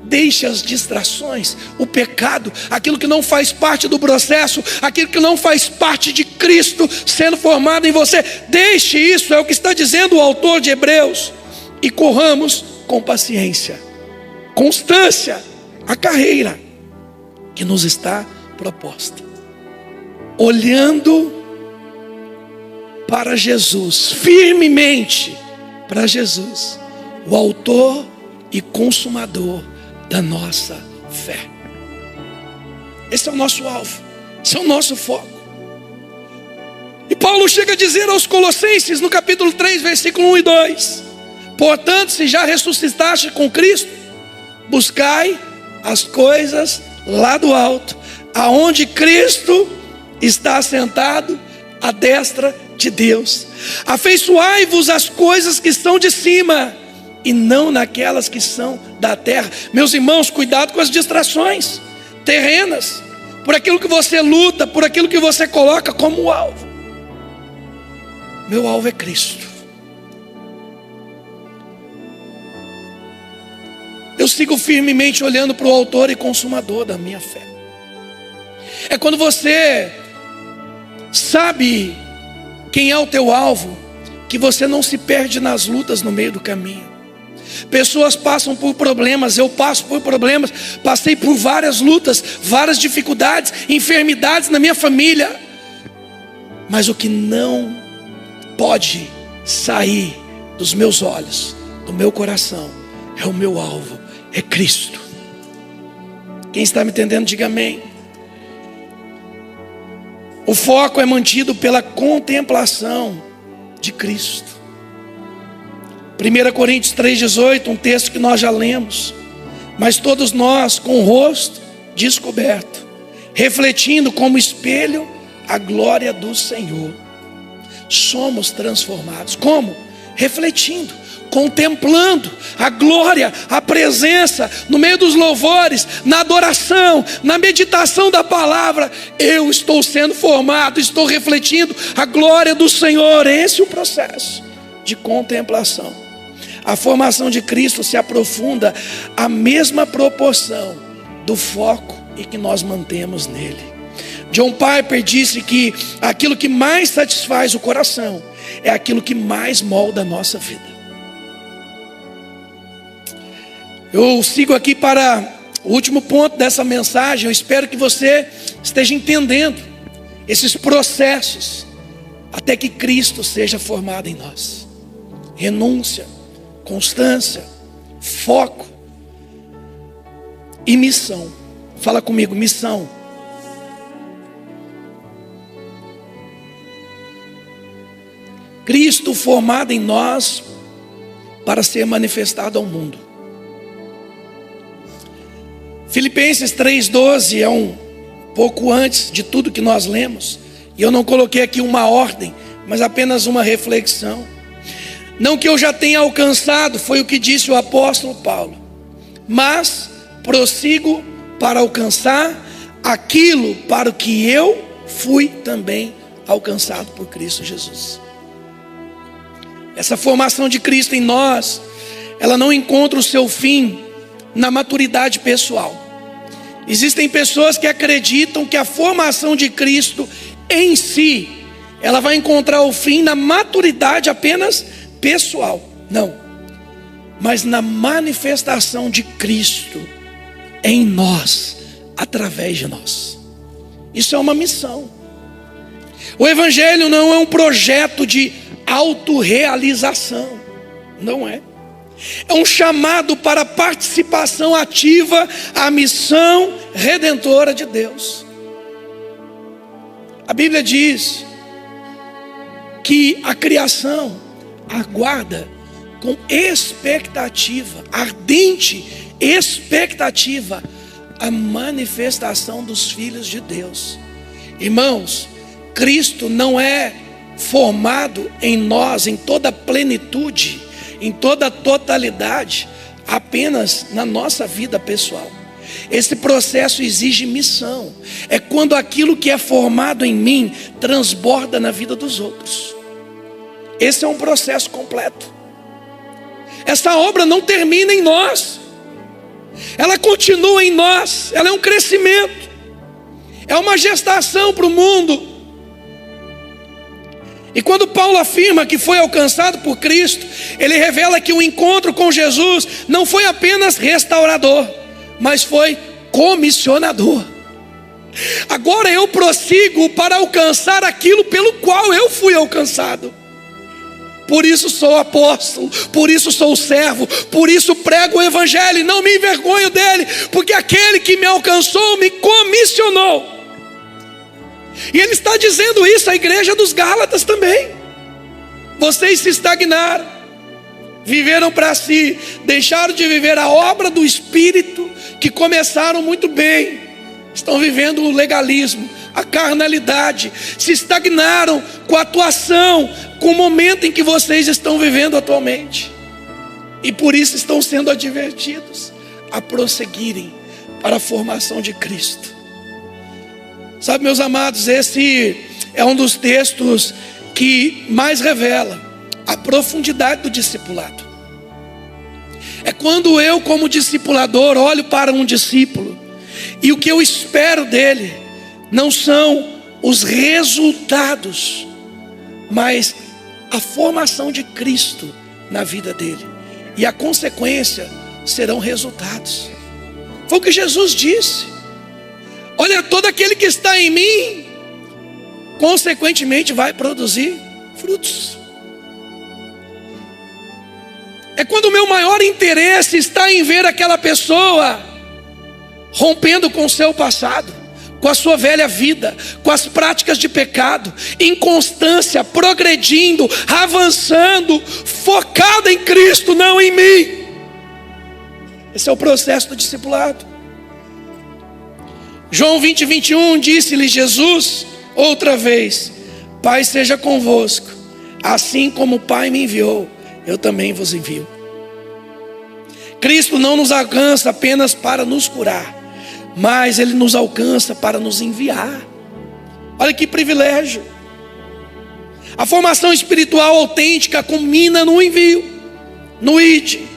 Deixe as distrações, o pecado, aquilo que não faz parte do processo, aquilo que não faz parte de Cristo sendo formado em você. Deixe isso, é o que está dizendo o autor de Hebreus. E corramos com paciência, constância, a carreira que nos está proposta, olhando para Jesus, firmemente para Jesus, o autor e consumador da nossa fé. Esse é o nosso alvo, esse é o nosso foco. E Paulo chega a dizer aos Colossenses no capítulo 3, versículo 1 e 2: portanto, se já ressuscitaste com Cristo, buscai as coisas lá do alto, aonde Cristo está assentado à destra de Deus. Afeiçoai-vos às coisas que são de cima, e não naquelas que são da terra. Meus irmãos, cuidado com as distrações terrenas, por aquilo que você luta, por aquilo que você coloca como alvo. Meu alvo é Cristo. Eu sigo firmemente olhando para o autor e consumador da minha fé. É quando você sabe quem é o teu alvo, que você não se perde nas lutas no meio do caminho. Pessoas passam por problemas, eu passo por problemas, passei por várias lutas, várias dificuldades, enfermidades na minha família. Mas o que não pode sair dos meus olhos, do meu coração, é o meu alvo, é Cristo. Quem está me entendendo, diga amém. O foco é mantido pela contemplação de Cristo. 1 Coríntios 3,18, um texto que nós já lemos. Mas todos nós, com o rosto descoberto, refletindo como espelho a glória do Senhor, somos transformados. Como? Refletindo, contemplando a glória, a presença, no meio dos louvores, na adoração, na meditação da palavra. Eu estou sendo formado, estou refletindo a glória do Senhor. Esse é o processo de contemplação. A formação de Cristo se aprofunda à mesma proporção do foco em que nós mantemos nele. John Piper disse que aquilo que mais satisfaz o coração é aquilo que mais molda a nossa vida. Eu sigo aqui para o último ponto dessa mensagem. Eu espero que você esteja entendendo esses processos até que Cristo seja formado em nós. Renúncia, constância, foco e missão. Fala comigo, missão. Cristo formado em nós para ser manifestado ao mundo. Filipenses 3,12 é um pouco antes de tudo que nós lemos. E eu não coloquei aqui uma ordem, mas apenas uma reflexão. Não que eu já tenha alcançado, foi o que disse o apóstolo Paulo, mas prossigo para alcançar aquilo para o que eu fui também alcançado por Cristo Jesus. Essa formação de Cristo em nós, ela não encontra o seu fim na maturidade pessoal. Existem pessoas que acreditam que a formação de Cristo em si, ela vai encontrar o fim na maturidade apenas pessoal. Não, mas na manifestação de Cristo em nós, através de nós. Isso é uma missão. O Evangelho não é um projeto de autorrealização, não é. É um chamado para participação ativa à missão redentora de Deus. A Bíblia diz que a criação aguarda com expectativa, ardente expectativa, a manifestação dos filhos de Deus. Irmãos, Cristo não é formado em nós em toda plenitude, em toda totalidade, apenas na nossa vida pessoal. Esse processo exige missão. É quando aquilo que é formado em mim transborda na vida dos outros. Esse é um processo completo. Essa obra não termina em nós, ela continua em nós, ela é um crescimento, é uma gestação para o mundo. E quando Paulo afirma que foi alcançado por Cristo, ele revela que o encontro com Jesus não foi apenas restaurador, mas foi comissionador. Agora eu prossigo para alcançar aquilo pelo qual eu fui alcançado. Por isso sou apóstolo, por isso sou servo, por isso prego o evangelho e não me envergonho dele, porque aquele que me alcançou me comissionou. E ele está dizendo isso à igreja dos Gálatas também. Vocês se estagnaram, viveram para si, deixaram de viver a obra do Espírito que começaram muito bem. Estão vivendo o legalismo, a carnalidade, se estagnaram com a atuação, com o momento em que vocês estão vivendo atualmente. E por isso estão sendo advertidos a prosseguirem para a formação de Cristo. Sabe, meus amados, esse é um dos textos que mais revela a profundidade do discipulado. É quando eu, como discipulador, olho para um discípulo e o que eu espero dele não são os resultados, mas a formação de Cristo na vida dele. E a consequência serão resultados. Foi o que Jesus disse. Olha, todo aquele que está em mim, consequentemente vai produzir frutos. É quando o meu maior interesse está em ver aquela pessoa rompendo com o seu passado, com a sua velha vida, com as práticas de pecado, em constância, progredindo, avançando, focada em Cristo, não em mim. Esse é o processo do discipulado. João 20, 21, disse-lhe Jesus outra vez: Pai seja convosco, assim como o Pai me enviou, eu também vos envio. Cristo não nos alcança apenas para nos curar, mas Ele nos alcança para nos enviar. Olha que privilégio. A formação espiritual autêntica culmina no envio, no ide.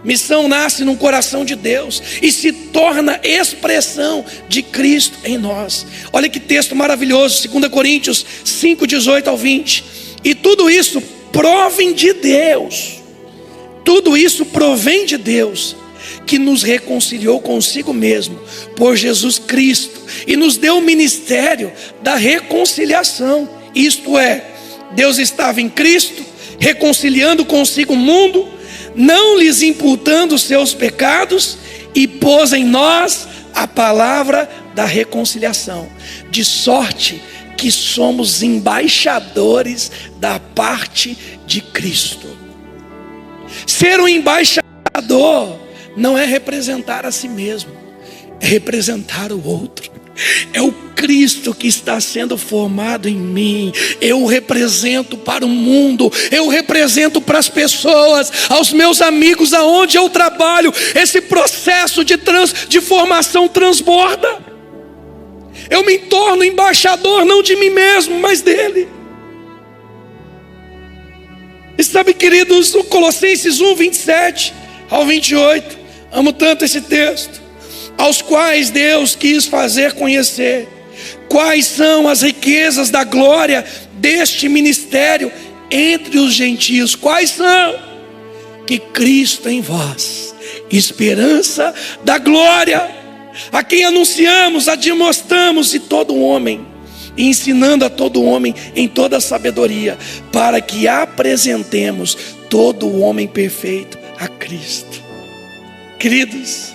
Missão nasce no coração de Deus e se torna expressão de Cristo em nós. Olha que texto maravilhoso, 2 Coríntios 5, 18 ao 20. E tudo isso provém de Deus. Tudo isso provém de Deus, que nos reconciliou consigo mesmo por Jesus Cristo e nos deu o ministério da reconciliação. Isto é, Deus estava em Cristo, reconciliando consigo o mundo, não lhes imputando os seus pecados, e pôs em nós a palavra da reconciliação, de sorte que somos embaixadores da parte de Cristo. Ser um embaixador não é representar a si mesmo, é representar o outro. É o Cristo que está sendo formado em mim. Eu o represento para o mundo, eu o represento para as pessoas, aos meus amigos, aonde eu trabalho. Esse processo de formação transborda. Eu me torno embaixador não de mim mesmo, mas dele. E sabe, queridos, o Colossenses 1, 27 ao 28, amo tanto esse texto. Aos quais Deus quis fazer conhecer quais são as riquezas da glória deste ministério entre os gentios. Quais são? Que Cristo em vós, esperança da glória, a quem anunciamos, admoestamos e todo homem, e ensinando a todo homem em toda sabedoria, para que apresentemos todo o homem perfeito a Cristo. Queridos,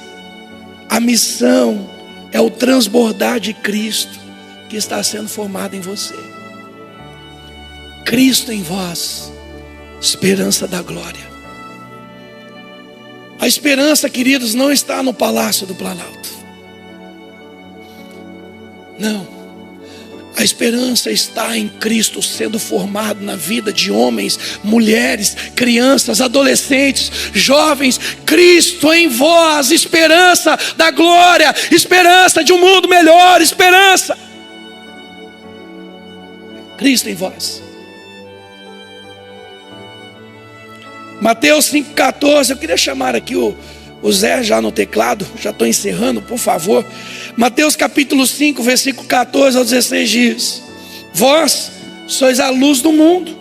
a missão é o transbordar de Cristo que está sendo formado em você. Cristo em vós, esperança da glória. A esperança, queridos, não está no Palácio do Planalto. Não. A esperança está em Cristo sendo formado na vida de homens, mulheres, crianças, adolescentes, jovens. Cristo em vós, esperança da glória, esperança de um mundo melhor, esperança. Cristo em vós. Mateus 5,14. Eu queria chamar aqui o Zé já no teclado. Já estou encerrando, por favor. Mateus capítulo 5, versículo 14 ao 16 diz: vós sois a luz do mundo.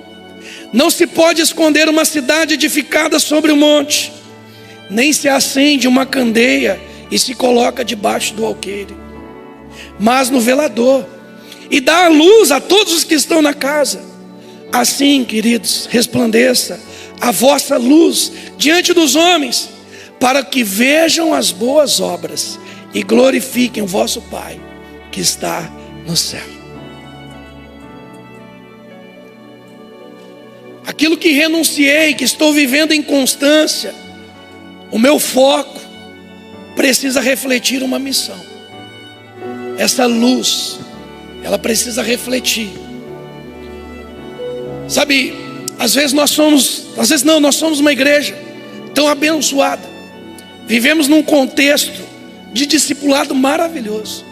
Não se pode esconder uma cidade edificada sobre o monte, nem se acende uma candeia e se coloca debaixo do alqueire, mas no velador, e dá a luz a todos os que estão na casa. Assim, queridos, resplandeça a vossa luz diante dos homens, para que vejam as boas obras e glorifiquem o vosso Pai que está no céu. Aquilo que renunciei, que estou vivendo em constância, o meu foco precisa refletir uma missão. Essa luz, ela precisa refletir. Sabe, nós somos uma igreja tão abençoada. Vivemos num contexto de discipulado maravilhoso.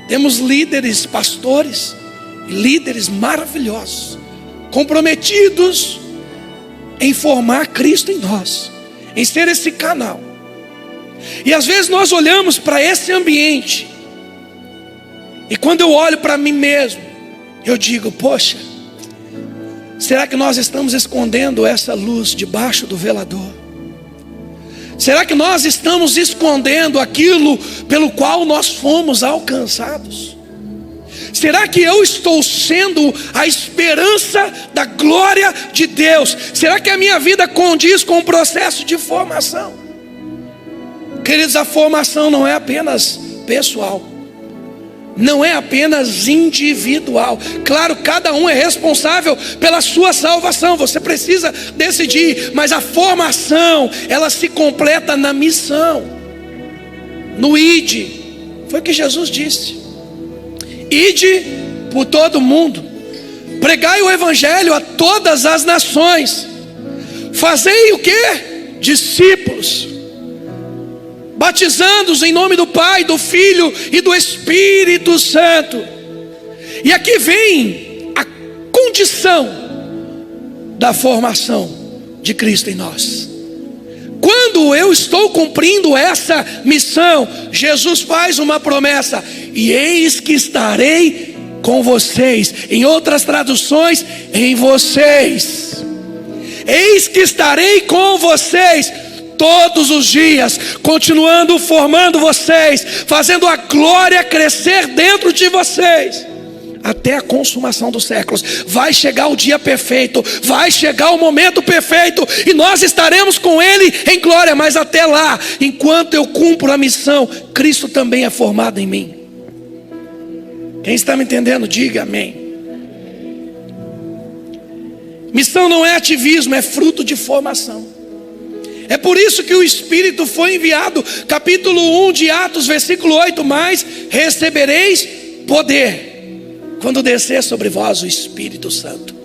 Temos líderes, pastores, líderes maravilhosos, comprometidos em formar Cristo em nós, em ser esse canal. E às vezes nós olhamos para esse ambiente, e quando eu olho para mim mesmo, eu digo: poxa, será que nós estamos escondendo essa luz debaixo do velador? Será que nós estamos escondendo aquilo pelo qual nós fomos alcançados? Será que eu estou sendo a esperança da glória de Deus? Será que a minha vida condiz com o processo de formação? Queridos, a formação não é apenas pessoal, não é apenas individual. Claro, cada um é responsável pela sua salvação, você precisa decidir, mas a formação, ela se completa na missão, no ide. Foi o que Jesus disse: ide por todo o mundo, pregai o evangelho a todas as nações, fazei o quê? Discípulos, batizando-os em nome do Pai, do Filho e do Espírito Santo. E aqui vem a condição da formação de Cristo em nós. Quando eu estou cumprindo essa missão, Jesus faz uma promessa: e eis que estarei com vocês. Em outras traduções, em vocês. Eis que estarei com vocês todos os dias, continuando formando vocês, fazendo a glória crescer dentro de vocês, até a consumação dos séculos. Vai chegar o dia perfeito, vai chegar o momento perfeito, e nós estaremos com Ele em glória. Mas até lá, enquanto eu cumpro a missão, Cristo também é formado em mim. Quem está me entendendo, diga amém. Missão não é ativismo, é fruto de formação. É por isso que o Espírito foi enviado. Capítulo 1 de Atos, versículo 8: mas recebereis poder quando descer sobre vós o Espírito Santo.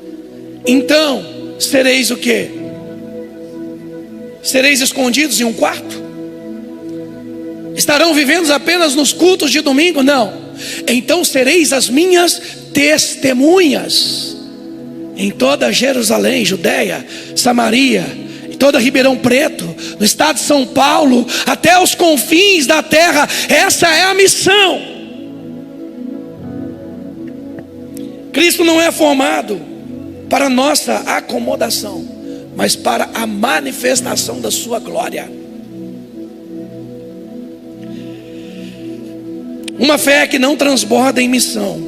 Então sereis o quê? Sereis escondidos em um quarto? Estarão vivendo apenas nos cultos de domingo? Não. Então sereis as minhas testemunhas em toda Jerusalém, Judeia, Samaria, toda Ribeirão Preto, no estado de São Paulo, até os confins da terra. Essa é a missão. Cristo não é formado para nossa acomodação, mas para a manifestação da sua glória. Uma fé que não transborda em missão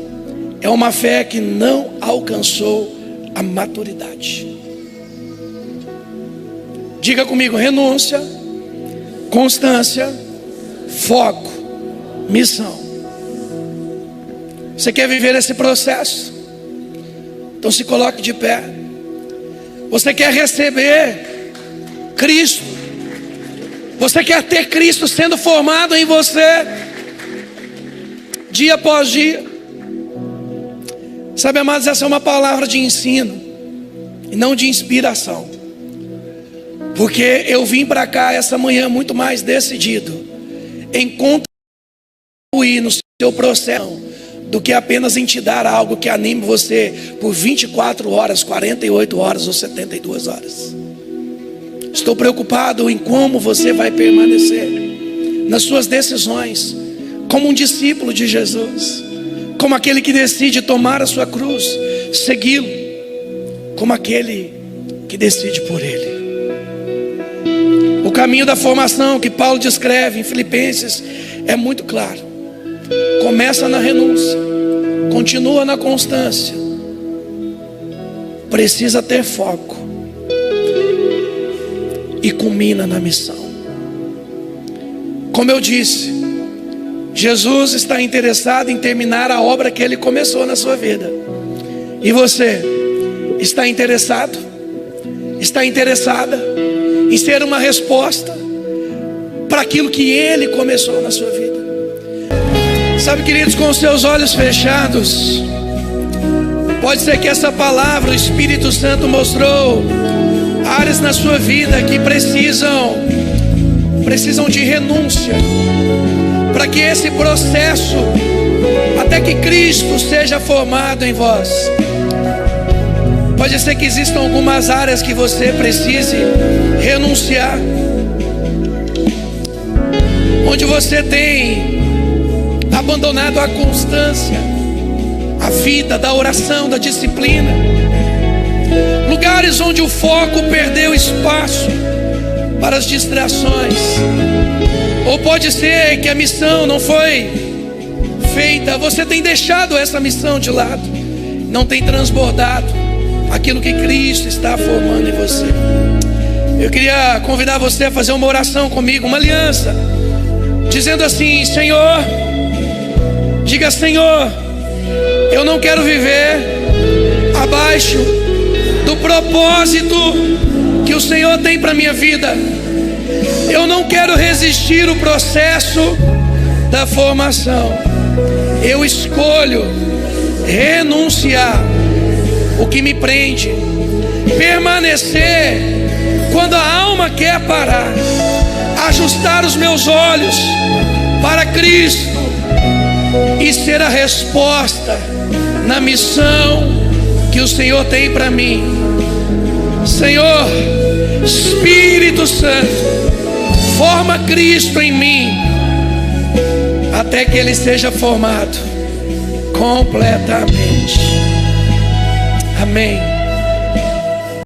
é uma fé que não alcançou a maturidade. Diga comigo: renúncia, constância, foco, missão. Você quer viver esse processo? Então se coloque de pé. Você quer receber Cristo? Você quer ter Cristo sendo formado em você, dia após dia? Sabe, amados, essa é uma palavra de ensino e não de inspiração. Porque eu vim para cá essa manhã muito mais decidido em contribuir no seu processo do que apenas em te dar algo que anime você por 24 horas, 48 horas ou 72 horas. Estou preocupado em como você vai permanecer nas suas decisões, como um discípulo de Jesus, como aquele que decide tomar a sua cruz, segui-lo, como aquele que decide por Ele. O caminho da formação que Paulo descreve em Filipenses é muito claro. Começa na renúncia, continua na constância, precisa ter foco e culmina na missão. Como eu disse, Jesus está interessado em terminar a obra que Ele começou na sua vida. E você está interessado? Está interessada em ser uma resposta para aquilo que Ele começou na sua vida? Sabe, queridos, com os seus olhos fechados, pode ser que essa palavra, o Espírito Santo mostrou áreas na sua vida que precisam de renúncia, para que esse processo, até que Cristo seja formado em vós. Pode ser que existam algumas áreas que você precise renunciar, onde você tem abandonado a constância, a vida da oração, da disciplina, lugares onde o foco perdeu espaço para as distrações. Ou pode ser que a missão não foi feita, você tem deixado essa missão de lado, não tem transbordado aquilo que Cristo está formando em você. Eu queria convidar você a fazer uma oração comigo, uma aliança, dizendo assim: Senhor, diga: Senhor, eu não quero viver abaixo do propósito que o Senhor tem para minha vida. Eu não quero resistir o processo da formação. Eu escolho renunciar o que me prende, permanecer quando a alma quer parar, ajustar os meus olhos para Cristo e ser a resposta na missão que o Senhor tem para mim. Senhor, Espírito Santo, forma Cristo em mim até que Ele seja formado completamente. Amém.